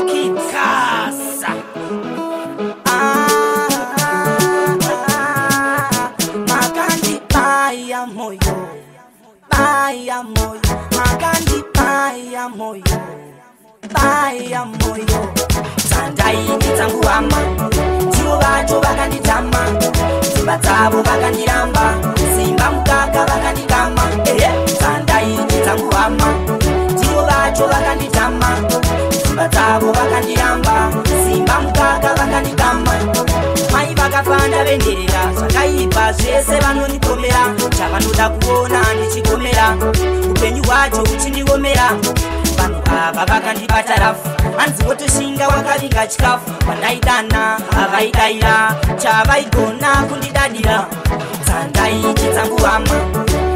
Kid Casa. Magandi paya moyo, magandi paya moyo, Sandai nitsanguama, ndivo vacho vakanditama, simba dzavo vakandiramba, simba mukaka vakanditama. Sandai nitsanguama, ndivo vacho vakanditama, simba dzavo vakandiramba, simba mukaka vakanditama. Mai vakafanda venderera, zvakaipa zvese vanondikomera, chavanoda kuona ndichikomera, upenyu hwacho huchindiomera. Vanhu ava vakandibata rafu, hanzi votoshinga wakaviga chikafu, pandaidana havaidaira, chavaigona kundidadira. Sandai chitsanguhama,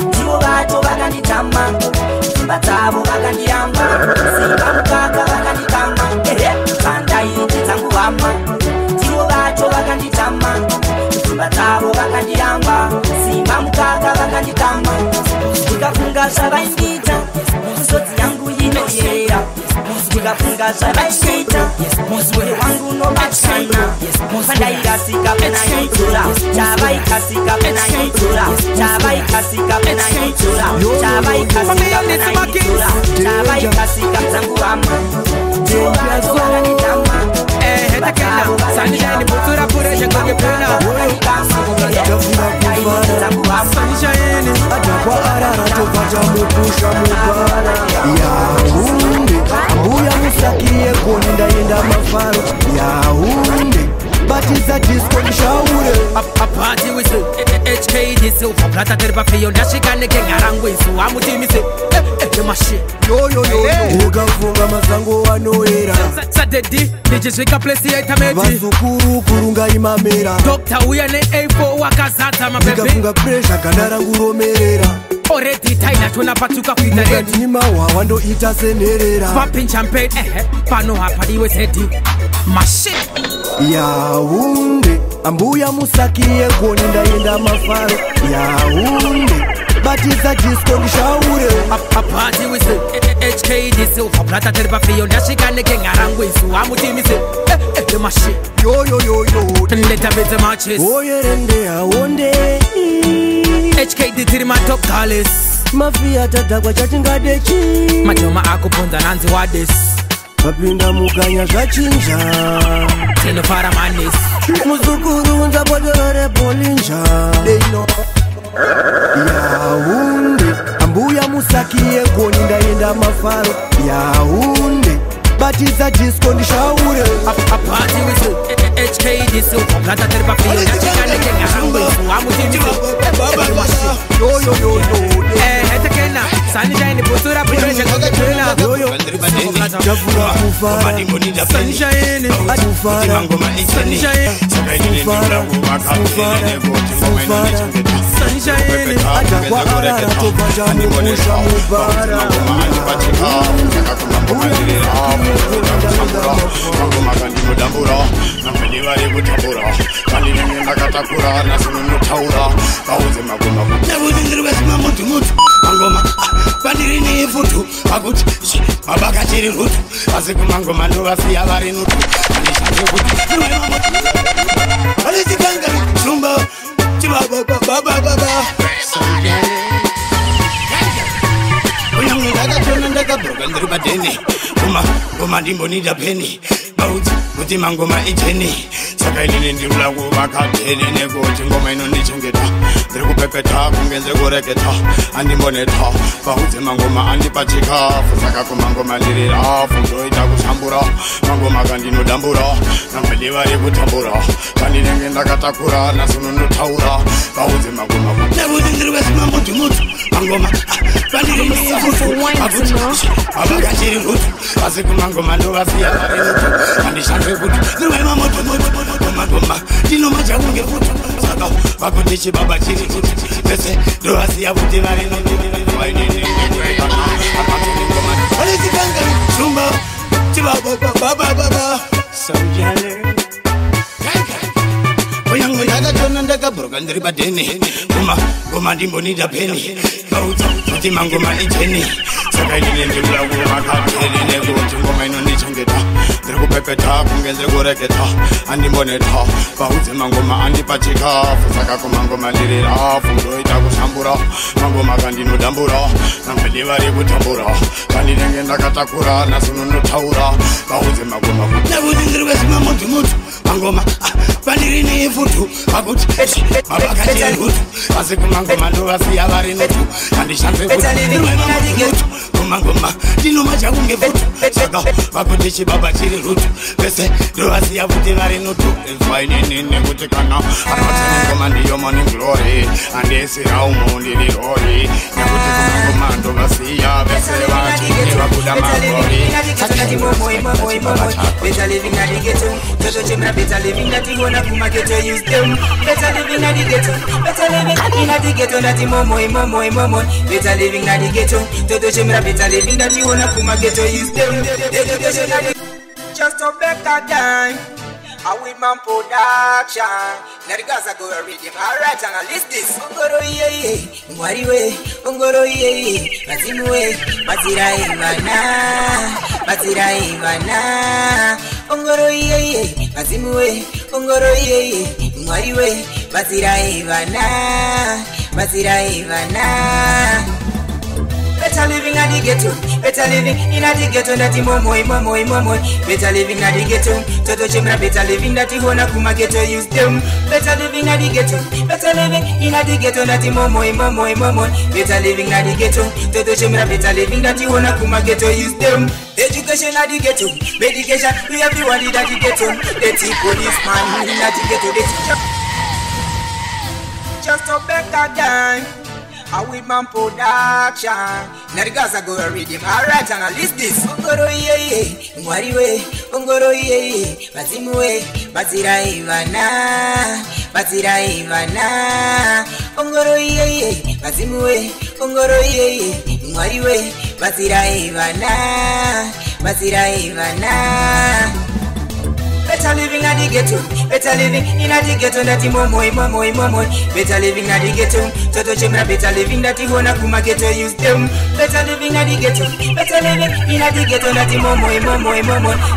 ndivo vacho vakanditama, simba dzavo vakandiramba, simba mukaka vakanditama. Sandai chitsanguhama, ndivo vacho vakanditama, simba dzavo vakandiramba, simba mukaka vakanditama. Ndikafunga zvavaindiita, misodzi yangu inoyera, ndikafunga zvavaindiita, mwoyo wangu unobatana, pandaikasika pena itora, chavaikasika pena itora, chavaikasika pena itora, chavaikasika pena itora, chavaikasika dzanguhama, ndivo vacho vakanditama. Sunshine mutura puresha kwenye pena, sunshine atakwa arara topata mupusha mubara. Yaounde ambuya musakie koni ndaenda mafaro. Yaounde batiza disco nishaure apati wisu HK disu plata terpa fio ndashikane kengarangwisu amutimise mashi yo ukafunga masango wanoera sadedi ndichisvika place yaitameti vasukuru kurunga imamera Dr. uya ne-A4 wakazadza mapepe ndikafunga pressure ganda rangu romerera already taina tona patuka kuita redi ni mawawa ndoita senherera popping champagne pano hapadiwe sedi mashi Yaounde ambuya musakie koni ndaenda mafaro. Yaounde batiza disco nishaure apati wisu HK disu plata terpa fio ndashikane kengarangwisu amutimise mashi yo ndetabedze matches oyerende aonde HK ditiri matop galis mafia tadhakwa chatingadechi majoma akuponza nanzi wades vapinda mukanya zvachinja tinofara manis muzukuru unzapotorore polinja deino. Yaounde ambuya musakie koni ndaenda mafaro. Yaounde batiza disco ndishaure apati wisu HK disu plata terpa fio ndashikane kengarangwisu amutimise yo hetekena sunshine putura puresha kwenye Jafura kufara sunshine kufara sunshine atakwa arara topata mupusha mubara. Pandirini futu akuti mabakachiri rutu asi kumangoma ndovasiya vari nutu alichikanga shumba chibababababa kunyange ndakatona ndakabhuruka ndiri padheni ngoma ndimbonida peni baudzi kuti mangoma ijeni saka inini ndikuda kuvaka dheni nekuti ngoma inondichengeta ndiri kupepeta kunge ndikureketa andimboneta baudzi mangoma andipa chikafu saka kumangoma ndiri rafu ndoita kushambura mangoma kandinodambura namwedi vari kutambura kandinenge ndakatakura nasunondotaura baudzi mangoma nekuti ndiri wesimambudhimutu mangoma abakachiri rutu asi kumangoma ndovasiya vari rutu andishandwe kuti ndiriwemamotomagoma ndinomajakunge futu saka vakuti chibaba chiri kuti vese ndovasiya kuti vari alichikanga shumba chibababababa saujale kunyange ndakatona ndakabhuruka ndiri padheni ngoma ndimbonida peni baudza kuti mangoma ijeni saka inini ndikula kuvakaperi nekuti ngoma inonichengeta ndiri kupepeta kunge ndiri kureketa andimboneta vaudze mangoma andipa chikafu saka kumangoma ndiri rafu ndoita kushambura mangoma kandinodambura namediva rekutambura kandinenge ndakatakura nasononotaura vaudze mangoma nekuti ndiri wezimamodimoto mangoma vandiri nefutu vakuti vavakatirutu asi kumangoma ndovasiya vari notu andishanzefutu kumangoma ndinomachakunge futu saka vakuti chibaba chiri rutu vese ndovasiya futi vari notu efainini nekuti kana apatenengoma ndiyo morning glory andisiraumu ndiri rori nekuti kumangoma ndovasiya vese vachuti vakuda magori better living at the ghetto. Toto chemra better living that you wanna kuma ghetto use them. Better living at the ghetto. Better living in at the ghetto that you momo. Better living at the ghetto. Toto chemra better living that you wanna kuma ghetto use them. Education at the just a better time. I with man production. Now the guys are going to read them. Alright, and I list this. Ungoro ye, Mwariwe, Ungoro ye, Matimuwe, Matira Ivana, Ungoro ye, Matimuwe, Ungoro ye, Mwariwe, Matira Ivana. Better living at the ghetto, better living in at the ghetto that momo. Better living at the ghetto, Toto chemra better living that you wanna kuma ghetto use them. Better living at the ghetto, better living in at the ghetto that momo. Better living at the ghetto, Toto chemra better living that you wanna kuma ghetto use them. Education at the ghetto, medication we everyone in at the ghetto. The policeman in at the ghetto, the teacher. Just a better time. I with man production. Now the guys are going to read him. Alright, and I list this. Ungoro ye, Mwariwe, Ungoro ye, Matimuwe, Matira Ivana. Ungoro ye, Matimuwe, Ungoro ye, Mwariwe, Matira Ivana. Better living at the ghetto, better living in at the ghetto that you momo. Better living at the ghetto, Toto chemra better living that you wanna kuma ghetto use them. Better living at the ghetto, better living in at the ghetto that you momo.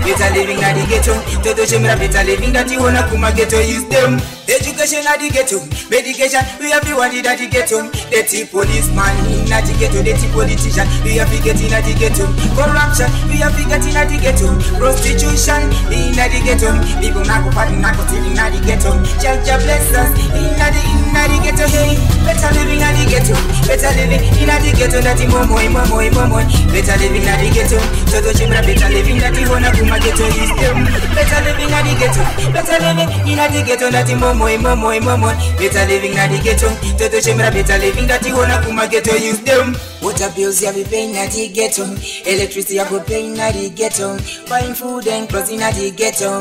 Better living at the ghetto, Toto chemra better living that you wanna kuma ghetto use them. Education at the ghetto, medication we everyone in at the ghetto. The policeman in at the ghetto, the politician we have to get in at the ghetto. Corruption we have to get in at the ghetto. Prostitution in at the ghetto. People nako party nako stealing at the ghetto. Jah bless us in at the ghetto. Hey, better living at the ghetto, better living in at the ghetto that you momo. Better living at the ghetto, Toto chemra better living that you wanna kuma ghetto use them. Better living at the ghetto, better living in at the ghetto that you momo. Better living at the ghetto, Toto chemra better living that you wanna kuma ghetto use them. Water bills you be paying at the ghetto, electricity you go paying at the ghetto, buying food and clothing at the ghetto.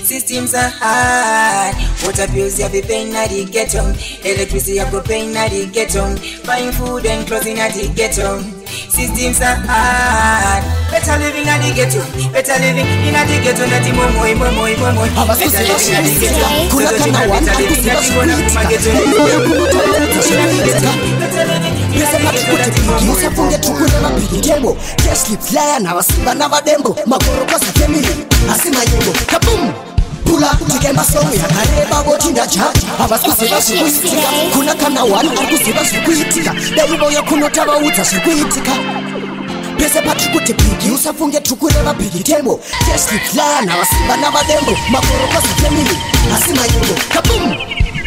Systems are hard. Water bills you be paying at the ghetto, electricity you go paying at the ghetto, buying food and clothing at the ghetto. Systems are hard. Better living at the ghetto, better living in at the ghetto that you momo. Better living at the ghetto, Toto chemra better living that you wanna kuma ghetto. Musafunge tukule mapigitebo Keslip flyer na wasimba na vadembo Magorokosa family Asima yengo Kabum Pula Tikemba songo ya kareba Botinda jaji Abaskusiba shukuitika Kuna kana wanu Akusiba shukuitika Daibo ya kunotaba uta shukuitika Pese patukute pigi Usafunge tukule mapigitebo Keslip flyer na wasimba na vadembo Magorokosa family Asima yengo Kabum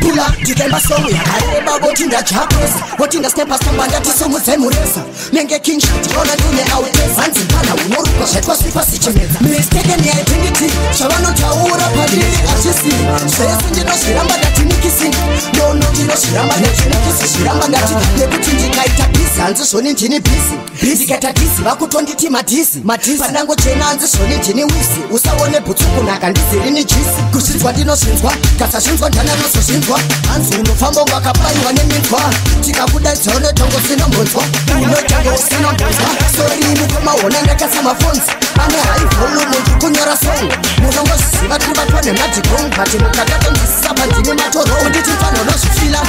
Pula, Tikemba songo ya kareba Botinda chapres Botinda stepa stambanda tisomu zemuresa Menge king shot, ona dune autesa Anzi mpana unoruko shetwa sifa sichemeza Mistaken ya identity, shabano taura padiri achisi Shresu njino shiramba dati nikisi No njino shiramba dati nikisi Shiramba dati nekuti njika itapisi Anzi shoni njini bisi Diketa disi, wakutonditi matisi Pandango chena anzi shoni njini wisi Usawone butsuku naka ndiziri jisi Kushinzwa dino shinzwa, kasa shinzwa njana noso shinzwa Anzi unofamba wakapaiwa neminzwa Chikakuda zone tongo sino mbonzwa Unotango sino mbonzwa Sorry mukoma wona ndakasa mafonzi Ane haivolu mundu kunyora song Mulongo sisiva tulibatwane majikong Bati mukatata mjisisapa njini matoro Unditi mfano no shifila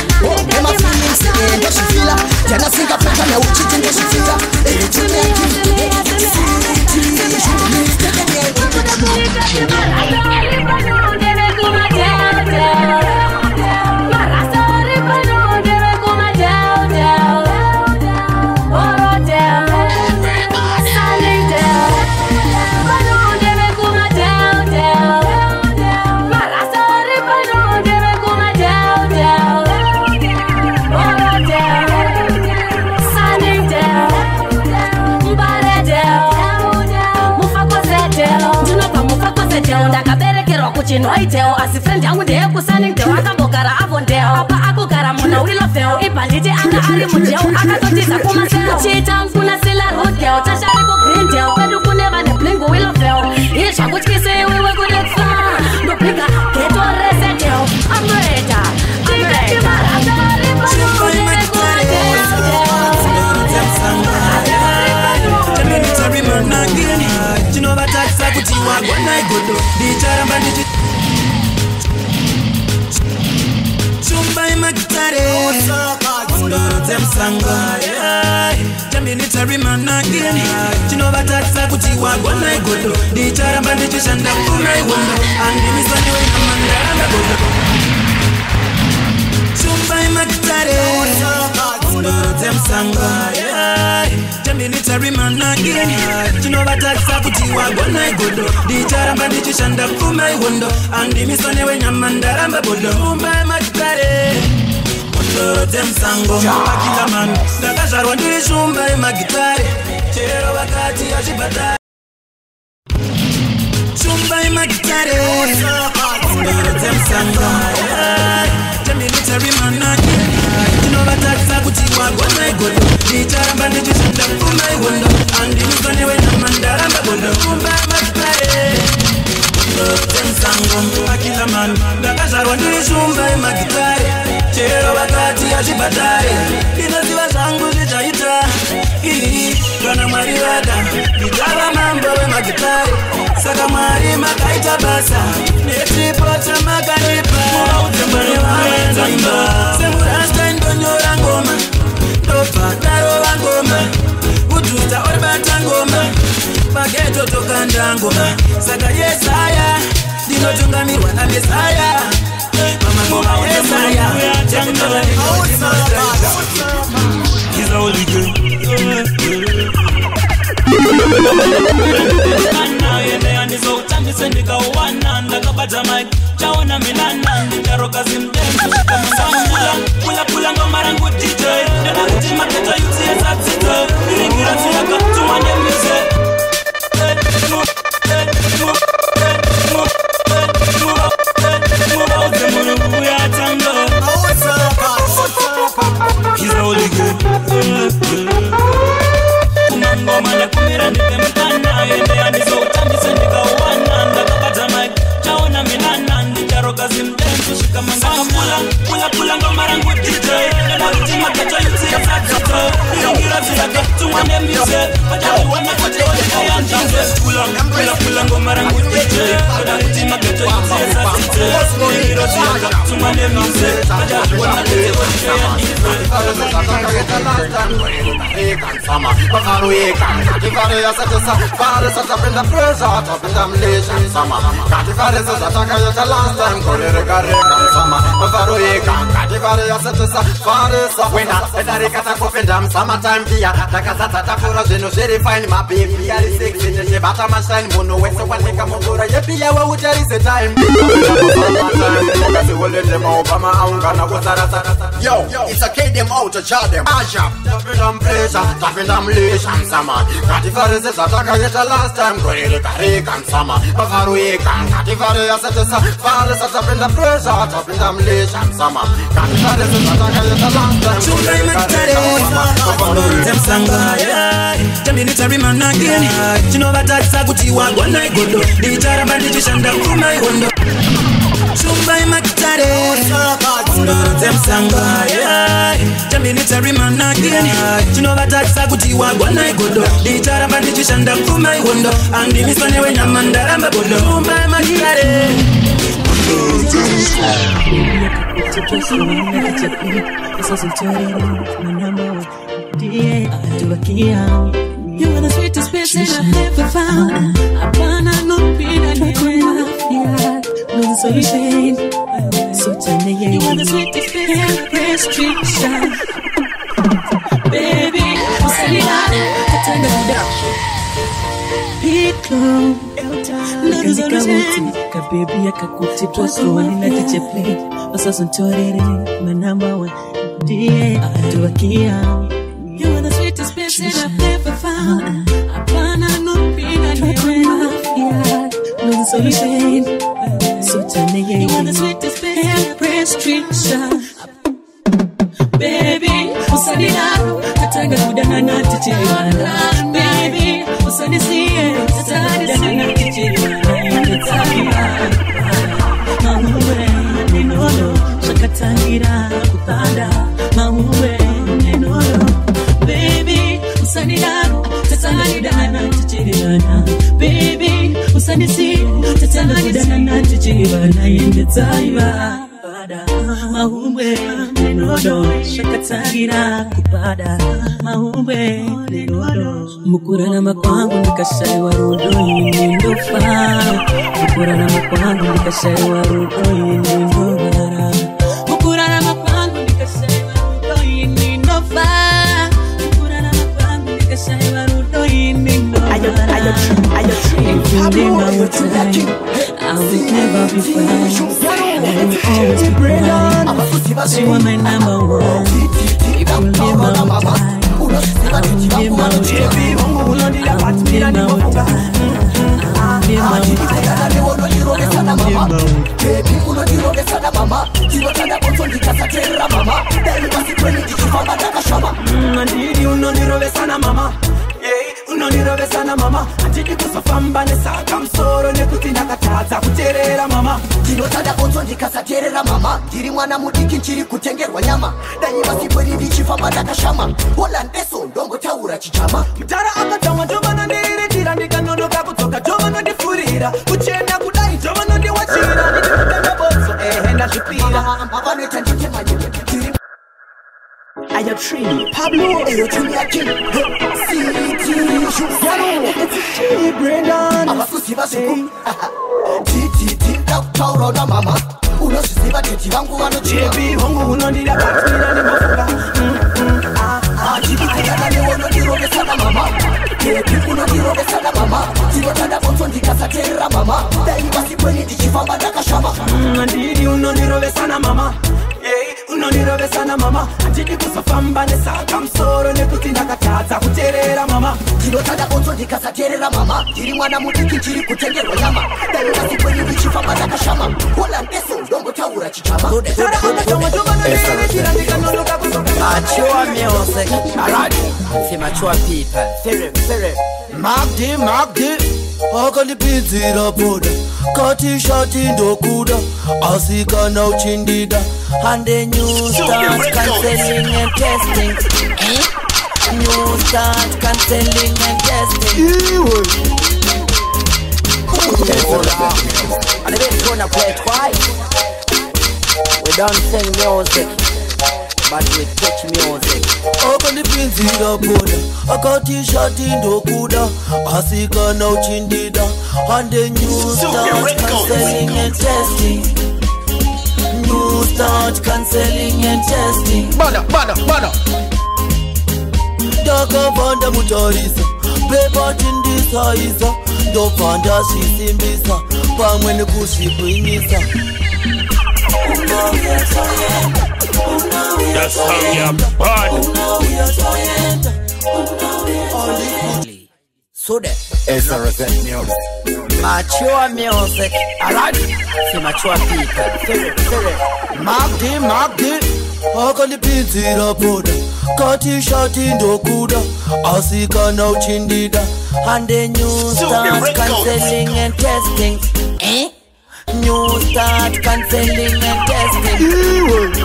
Ema feelings ndo shifila Jana singa peka na uchiti ndo shifila Chute ya uchinwaiteo asi friend yangu ndeye kusaningdeo akambogara avondeo apa akugara muna wilofeo ibhanditi anga ari mujeo akatotiza kumaseo chita kunasila rodgeo tashariko grindeo kwedu kune vane blingo wilofeo izvakutyise iwewe kurefa ndopika geto reseteo amreda chinovatadzisa kuti wagwanaigodo ndicharamba ndichi shumbai magitare ndoro dzemusango chambenitarimanagini chinovatadzisa kuti wagwanaigodo ndicharamba ndichishanda kumaigondo andimisandiwenamandarangagodo shumbai magitare ndoro dzemusango chambenitarimanagini chinovatadzisa kuti wagwanaigodo ndicharamba ndichishanda kumaigondo andimisanewenyama ndaramba bodo shumbai magitare ndoro dzemusango akila manu ndakazvarwa ndiri shumbai magitare chero vakati achibhatari shumbai magitare ndoro dzemusango chambenitarimanagini chinovatadzisa kuti wagwanaigodo ndicharamba ndichishanda kumaigondo andimisanewenyama ndaramba bodo shumbai magitare dzemusango akila manu ndakazvarwa ndiri shumbai magitare chero vakati achibhatare ndinoziva zvangu zvichaita kana mwari vada ndichava mambo wemagitare saka mwari makaita basa netripo chamakaripa semurasta ndonyora ngoma ndobva darova ngoma kudhuta oribata ngoma pageto tokanda ngoma saka yesaya ndinotungamirwa namesaya mamangoma yesaya He's a holy girl. He's a holy girl. Kumangoma na kumira ndipemtana yende anizo utambise ndikawana ndakapata mic chaona milana ndicharoka zimdensu shika mangama pula ngoma rangu DJ ndakuti makato yuti ya satito iringira zilaka tumwane mise wajakuwana kote kaya njinze pula ngoma rangu DJ ndakuti makato yuti ya satito iringira zilaka tumwane mise wajakuwana kote kaya njinze Summertime via takazata kura zvinhu zviri fine mababy ari sexy nechibata mashine munhu wese wanika mungura yepiya wautarise time Yo, it's a KDM out to jar them. Ajab, tapindam pressure, tapindam lation sama. Katifare zataka yeta last time gorele karekan sama. Bafaru ekan, katifare asatesa, fare tapindam pressure, tapindam lation sama. Katifare zataka yeta last time. Shumbai magitare ndoro dzemusango chambenitarimanagini chinovatadzisa kuti wagwanaigodo ndicharamba ndichishanda kumaigondo shumbai magitare ndoro dzemusango chambenitarimanagini chinovatadzisa kuti wagwanaigodo ndicharamba ndichishanda kumaigondo andimisanewenyama ndaramba bodo shumbai magitare You are the sweetest person I've ever found. Apana no pina no solution. So you are the sweetest person baby, turn it down. Baby, I can go to post one in the play. My number one. You are the sweetest person I've ever found. Apana no pina no solution. You are the sweetest baby, prescription. Baby, usanilalo, tatanga kudangana tichiriwana. Baby, usanisiye, tatanga kudangana tichiriwana. Mahuwe, ninono, shakatangira kupanda. Mahuwe, ninono. Baby, usanilalo, tatanga kudangana tichiriwana. Baby, usanisiye, tatanga kudangana tichiriwana. Yendetaiva. Mahumbe nenodo shakatangira kupada mahumbe nenodo mukurana makwangu nikashaiwa rudo yindofa mukurana makwangu nikashaiwa rudo yindobara mukurana makwangu nikashaiwa rudo yindofa mukurana makwangu nikashaiwa rudo yindobara I will never be friends. I will always be blind. You are my number one. You will be my time. I will be my time. I will be my time. Unonirobesana mama atiki kusafamba nesaka msoro nekutina katadza kuterera mama ndinotada bonzo ndikasaterera mama ndiri mwana mudiki nchiri kutengerwa nyama dai vasipweni ndichifamba ndakashama hola ndeso ndongotaura chichama mutara akatsamwa ndovanondiririra ndikanonoka kudzoka ndovanondifurira kuchena kudai ndovanondiwachira ndikutanga bonzo ndazvipira vanoita nditemanyeke I am Trini, Pablo, Ayo Trini Akin, Chini, Brendan, Abasusiva Sukum, Titi, Taurona Mama, Unosiva Titi Vangu Vano Chibi, Hongu, Nondida, Patina, Mofuka, Sana mama, uno sana mama, Tirotada Bonson Dikasatera mama, Dai Vasipweni Dichifamba Dakashama, Ndidi unonirobesana mama, unonirobesana mama, atiki kusafamba nesaka msoro nekutina katadza kuterera mama, Tirotada Bonson Dikasatera mama, ndiri mwana mudiki nchiri kutengerwa nyama, Dai Vasipweni Dichifamba Dakashama, hola ndeso ndongotaura chichama. Mature music, alright. See mature people, fere. Magdi, akalipizira boda, kati shati ndokuda, asika na uchindida, and the new start cancelling and testing. New start cancelling and testing. And we're gonna play twice. We don't sing music, but we teach music. akalipinzira boda akati shati ndokuda asika na uchindida and the new start Cancelling and testing. New start cancelling and testing. Bada Dakavanda mutarisa Beba tindisaiza Ndopanda sisimbisa Pamwe nekushikwinisa That's how you're bad. So that SRZ music. mature music, alright. See mature people, fere. Magdi akalipinzira boda kati shati ndokuda asika na uchindida and the new start cancelling and testing. New start cancelling and testing.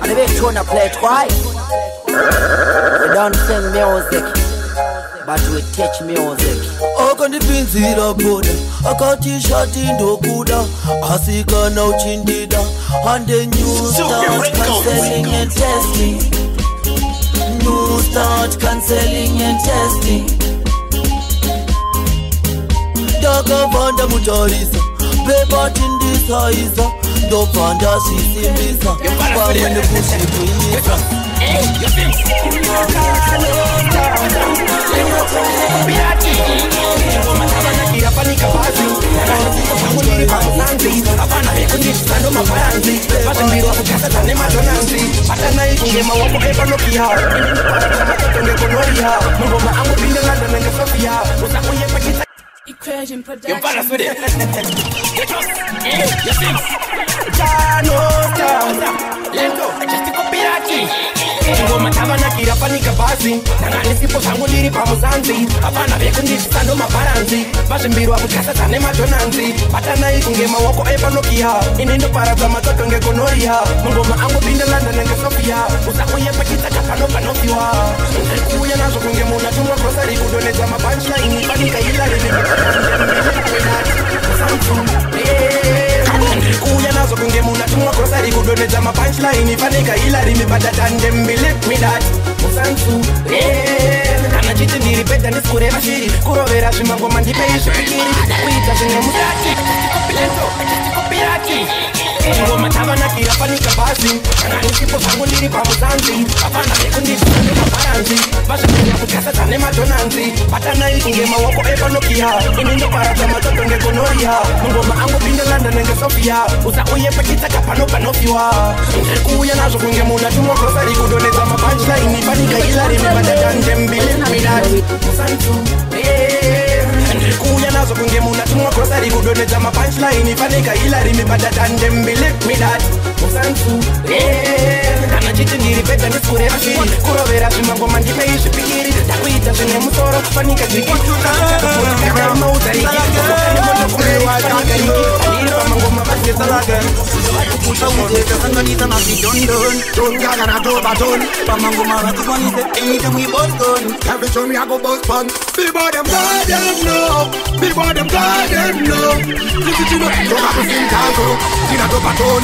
And we're gonna play twice. We don't sing music, but we teach music. akalipinzira boda akati shati ndokuda asika na uchindida and the new start Cancelling and testing. New start cancelling and testing. Dakavanda mutarisa Beba tindisaiza Ndopanda sisimbisa Pamwe nekushikwinisa Persian production. You balance with it. You just, you sing. Jano, let's go. Just a copy. Ngoma tabana kirafanika basi nangani sipo zangu liri pamuzanzi apana vekundishisa ndo mabaranzi vazvimbirwa kukasa dzane madonanzi batana ikunge maoko epanokia ini ndoparadza matoto ngegonoria mungoma angu pinde london ngesofia usakuyepekita kapano panopiwa ndikuuya nazvo kunge munhu atumwa grosari kudonedza mapunchline fanika ilari ndikuuya nazvo kunge munhu atumwa grosari kudonedza mapunchline fanika ilari mibatatandembi Let me that Musansu Kana chiti ndiri peta ndisikureva shiri Kurovera zvimangoma ndipei zvipikiri Kuita zvimwe musati Achitikoperati ngoma tavanakira panika basi kana nisipo zangu ndiri pamuzanzi apana vekundisane mabaranzi vazvipinya kukasa dzane madonanzi batana ikunge maoko epanokia ini ndoparadza matoto ngegonoria mungoma angu pinde london ngesofia usauye pachitsaka pano panofiwa ndiri kuuya nazvo kunge munhu atumwa grosari kudonedza mapunchline panika ilari mibatadandembilemidati musanzu ndiri kuuya nazvo kunge munhu atumwa grosari kudonedza mapunchline panika ilari mibatadandembilemidati musanzu kana chiti ndiri peta ndisikureva shiri kurovera zvimangoma ndipei zvipikiri ndakuita zvine musoro panika jikipamangoma vasesalaga kusanganisa mazidondon tongaganatobaton pamangoma vatikwanise anytime we both gone every time we go both fun before them God them know before them God them know this is you know tongakusintazo tinatobaton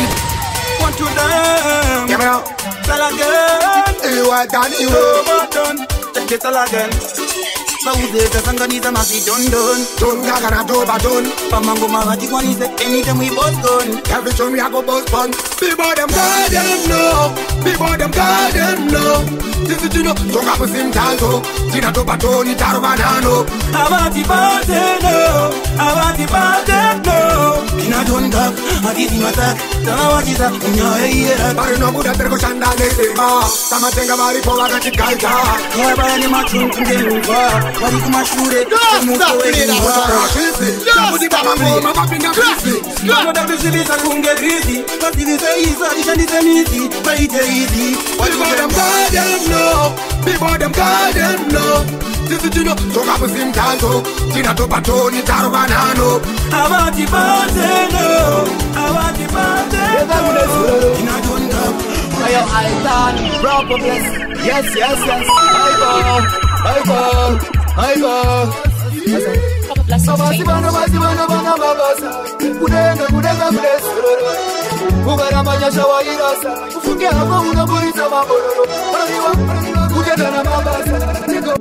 want to them give me out salagan you are done you overdone check it salagan Sauze kasanganiza mazidondon tongaganatobaton pamangoma vatikwanise anytime we both gone every time we go both fun before them God them know before them God them know this is you know tongakusintazo tinatobaton tarobanano avati pateno kinadonda adizimatak tawajisa unyaeira bari nobuda terkoshandane sema tamatenga bari pola kachikalta yaba ni machuntungeluva wari kumashure musoweluva jamudi bamangoma mapinga krisi noda bisibisa kunge krisi basibise isa dishandise misi baite easy before them God them know before them God them know this is you know tongakusintazo tinatobatoni tarobanano avati pateno kinadonda Ayo Aitan, proper bless. Yes. I go. Sabasi bana babasa. Kudenga bless. Kugarama nyasha wa irasa. Kufungia hapo unabuliza mabororo. Kujenda na babasa. Niko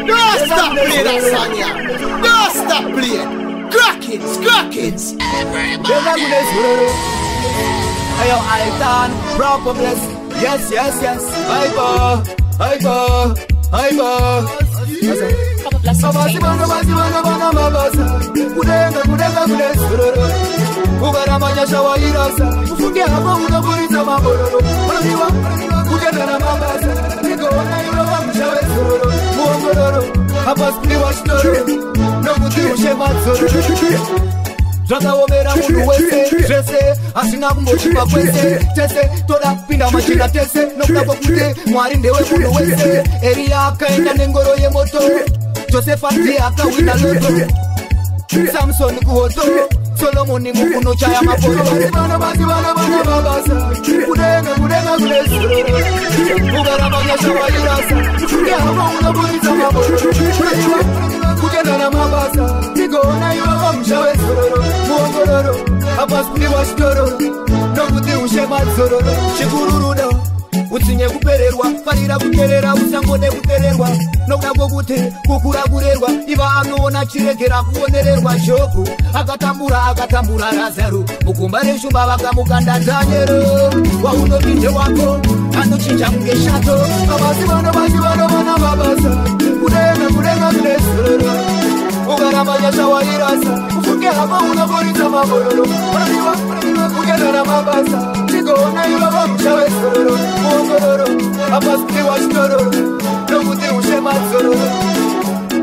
Don't stop playing that song, yeah. Don't stop playing. Crackins. Ayo Aitan, proper bless. Yes. I go. Sabasi bana babasa. Kudenga bless. Kugarama nyasha wa irasa. Kufungia hapo unabuliza mabororo. Kujenda na babasa. Niko na yule mshawe sororo. Muongororo. Hapa sikuwa storo. Nokutishe matsoro. Zvakaomera munhu wese zvese asina kumbochipa kwese tese toda kupinda machina tese nokuda kwokuti Mwari ndewe munhu wese Eria akaenda nengoro yemoto Josefa ndiye akawina loto Samson kuhoto Solomoni mukuno chaya maporo bana babasa kudenga bless ugarama nyasha wa irasa kufungia hapo unabuliza maporo kujenda na mabasa nigona yo mshawe sororo muongororo hapa sikuwa storo nokuti ushema zororo chikururudo utsinye kupererwa farira kuperera usangode kupererwa nokuda kwokuti kukura kurerwa iva anoona chiregera kuonererwa shoko akatambura Lazaro mukumba reshumba vakamukanda Daniero waunopinde wako anochinja kunge shato abasi bana babasa kudenga blesoro ugarama nyasha wa irasa ufunge hapo unabuliza mabororo kujenda na mabasa niko Ona iwa wamshawe sororo Mongororo Apaski wa stororo Nomuti ushema sororo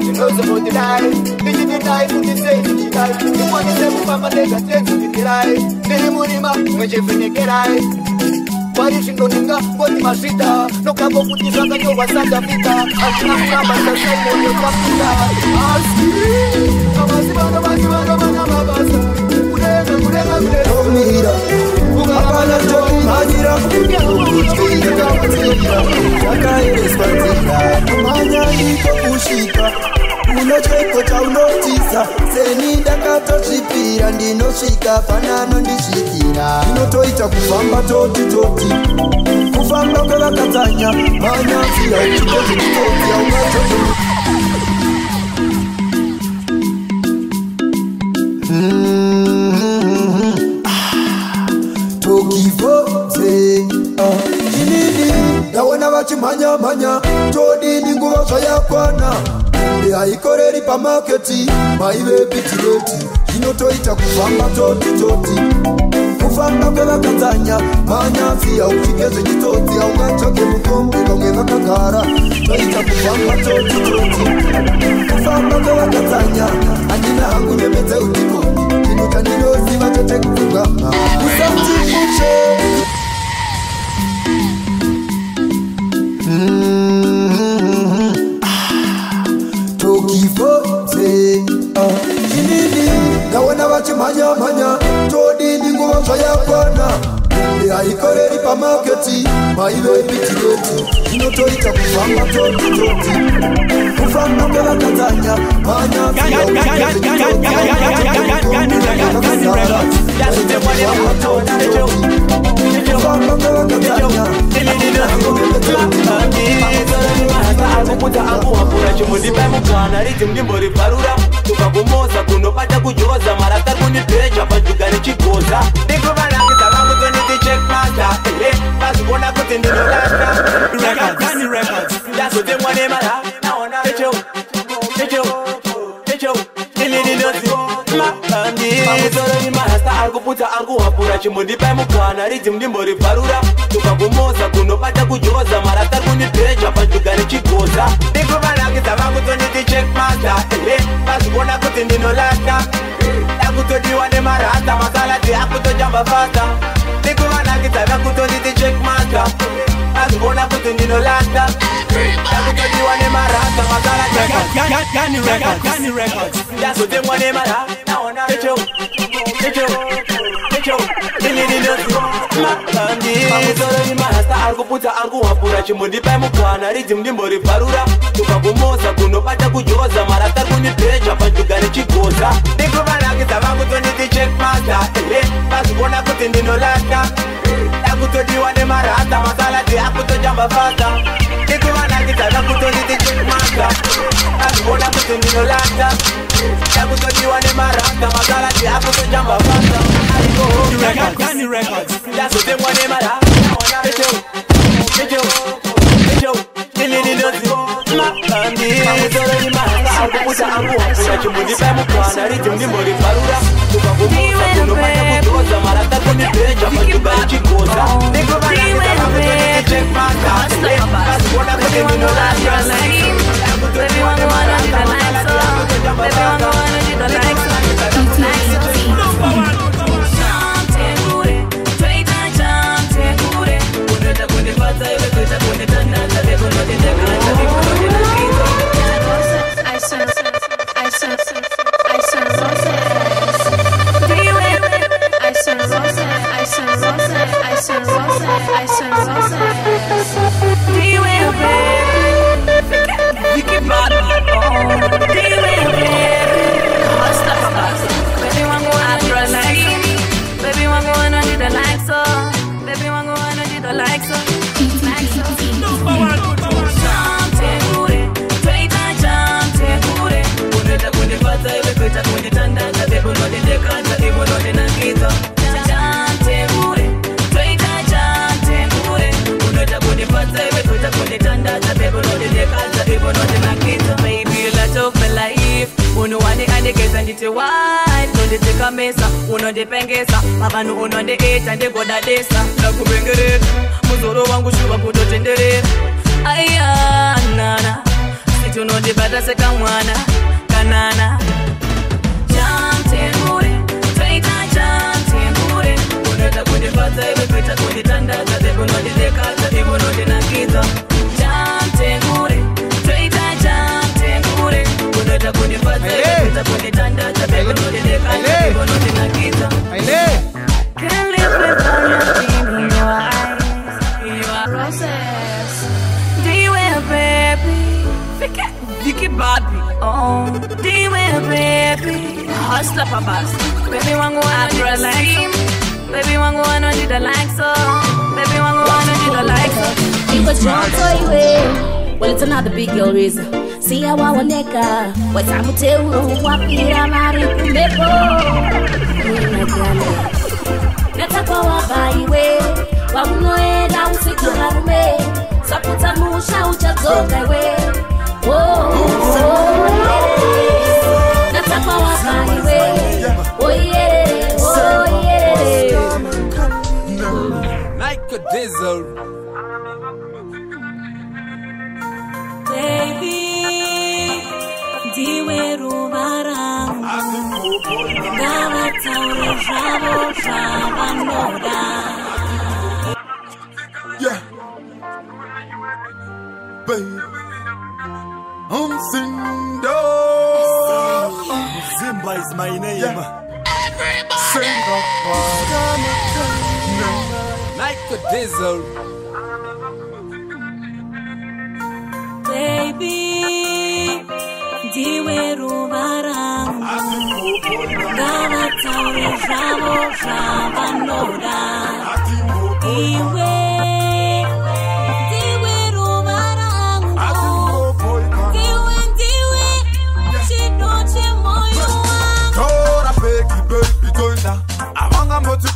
She knows about the lie Digi the lie to the say she lie The money say mama nega take to the lie Nini munima mweje finike lie Wari shindoninga Koti mashita Nokabo kutizaka nyo wasaka vita Ashina mkamba sasa imo nyo kapita Aski Amazibana mazibana mana mabasa Kudenga kudenga Omira Apana choku majira Kudenga kudenga Yaka irespanzira Manya iko kushika Unocheko cha unotisa Seni dakato shipira Ndinoshika panano ndishikira Inotoita kufamba toti toti Kufamba kwa katanya Manya siya uchikozi toti ya umachoto Tokivote Jinidi Yawona wachi manya manya Todi ninguwa shaya kwana Ya ikoreri pa marketi Maiwe pitireti Inotoita kufamba toti toti Kufamba kwa katanya Manya siya uchikeze jitoti ya ungachoke mkombi Kongeva kakara Toita kufamba toti toti Kufamba kwa katanya Anina hangu nemete utikoni Kinuka nilozi machote kufugama Usati kuche Tokivote Jinidi Yawona wachi manya manya Todi ninguwa shaya kwana Ya ikoreri pa marketi Maiwe pitireti Inotoita kufamba toti toti Kufamba kwa katanya Manya siya uchikeze jitoti Kufamba kwa katanya Akuputa aku hapura chumundi mukana riti mdimbori parura tukakumoza kunopata kujoza marata kunipecha pajugani chikoza ndikuvanakisa vakutoniti checkmaster vazikuona kuti ndinolasta ndazotemwane mara Sorry mahasta arkuputa arkuhapura chimundi mukana riti mdimbori parura tukakumoza kunopata kujoza marata kunipecha pajugani chikoza ndikuvanakisa vakutoniti checkmaster vazikuona kuti ndinolasta yakutodiwa nemarata masalati akutojamba fasta ndikuvanakisa vakutoniti checkmaster vazikuona kuti ndinolasta yakutodiwa nemarata masalati yazotemwa nemara Sorry mahasta arkuputa arkuhapura chimundi mukana riti mdimbori parura tukakumoza kunopata kujoza marata kunipecha pajugani chikoza ndikuvanakisa vakutoniti checkmaster vazikuona kuti ndinolasta yakutodiwa nemarata masalati akutojamba fasta ndikuvanakisa vakutoniti checkmaster vazikuona kuti ndinolasta yakutodiwa nemarata masalati akutojamba fasta Gani records yazotemwa nemara Sorry mahasta arkuputa arkuhapura chimundi mukana riti mdimbori parura tukakumoza kunopata kujoza marata kunipecha pajugani chikoza ndikuvanakisa vakutoniti checkmaster vazikuona kuti ndinolasta yakutodiwa nemarata masalati akutojamba fasta unondikamesa unondipengesa mavanu unondiita ndigodadisa ndakuvengerera muzoro wangu shuva kutotenderera aiyanana siti unondibata sekamwana kanana jamtengure toita jamtengure unoita kundifadza ive kuita kunditandaza dekunondidekadza dekunondinakidza jamtengure toita jamtengure unoita kundifadza ive kuita kunditandaza dekunondidekadza dekunondinakidza can't live without your in your eyes. You are roses. Do you wear baby? Vicky Bobby. Oh, do you wear baby? Hustler papas. Baby wangu wanna like so. Baby wangu wanna do the like so. Baby wangu wanna do the like so. It was John Toy. Well, it's another big girl reason. See how I want neka. What time will tell you? Wapira mari kumepo. Nataka wabaiwe wamunoenda usikularume saputa musha uchazoga iwe nataka wabaiwe like a diesel baby diwe rubarangu gawa taure jabo jabanoda. Yeah, baby, I'm Sindo. Zimba is my name. Yeah. like a diesel baby diwe rubarangu gawa taure jabo jabanoda. Iwe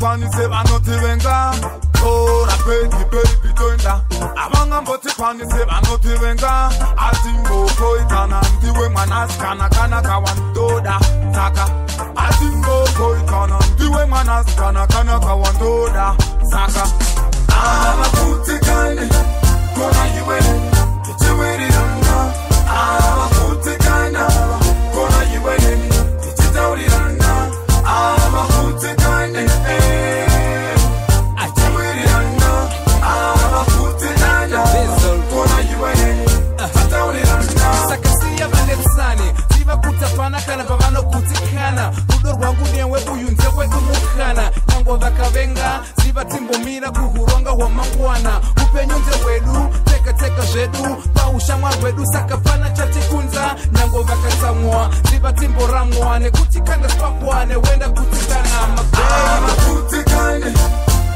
Panise vanoti venga ora baby toinda avanga mboti panise vanoti venga atimbo koitana ndiwe mwanasikana kana kawandoda saka atimbo koitana ndiwe mwanasikana kana kawandoda saka avakutikane kona iwe tichiwirirana avakutikana kona iwe tichitaurirana avakutikane sakasiya valetsani zivakutapana kana pavanokutikana rudo rwangu newe uyu nzewedumukana nyango vakavenga zivatimbomira kuhuronga hwamangwana upenyu nzehwedu tekateka zvedu paushamwa hwedu saka pana chatikunza nyango vakatsamwa zivatimboramwa nekuti kanda spakwane wenda kutikana avakutikane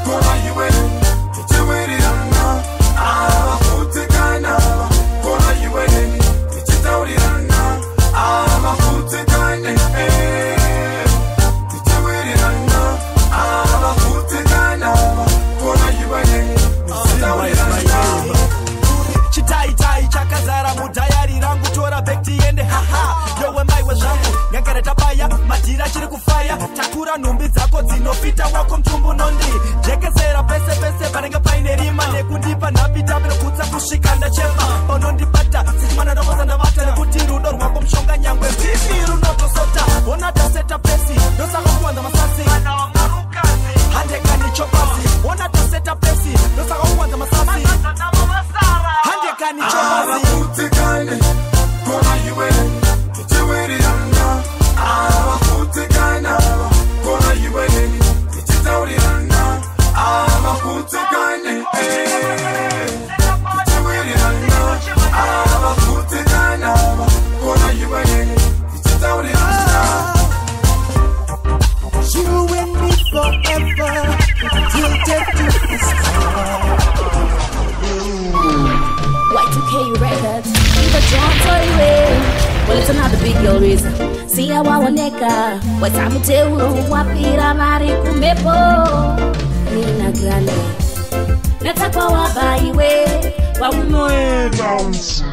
kona iwe tichiwirirana avakutikana kona iwe tichitaurirana avakutikane tichiwirirana avakutikana kona iwe tichitaurirana chitaitai chakazara mudhayari rangu tora bhekti ende haha yowe maiwe zvangu nyangara tabaya madhira chiri kufaya takura nhumbi dzako dzinofita wako mtumbu nondi jekezera pese pese panenge paine rima nekundipa nhapi tavinokutsa kusvika ndachema paunondibata sisimana ndokoza ndavata nekuti rudo rwako mushonga nyangwe vivi runotosota ona taseta pesi ndosaka kuwanza masasi handekani chopasi ona taseta pesi ndosaka kuwanza masasi handekani chopasi avakutikane kona iwe tichiwirirana avakutikana kona iwe tichitaurirana avakutikane tichiwirirana avakutikana kona iwe tichitaurirana. You and me forever till death do us Y2K Records. It was John Toy. Well, it's another big girl reason. See how I want neka. What time will tell you? Wapira mari kumepo. Nina grande. Nataka wabaiwe. Wamunoe bounce.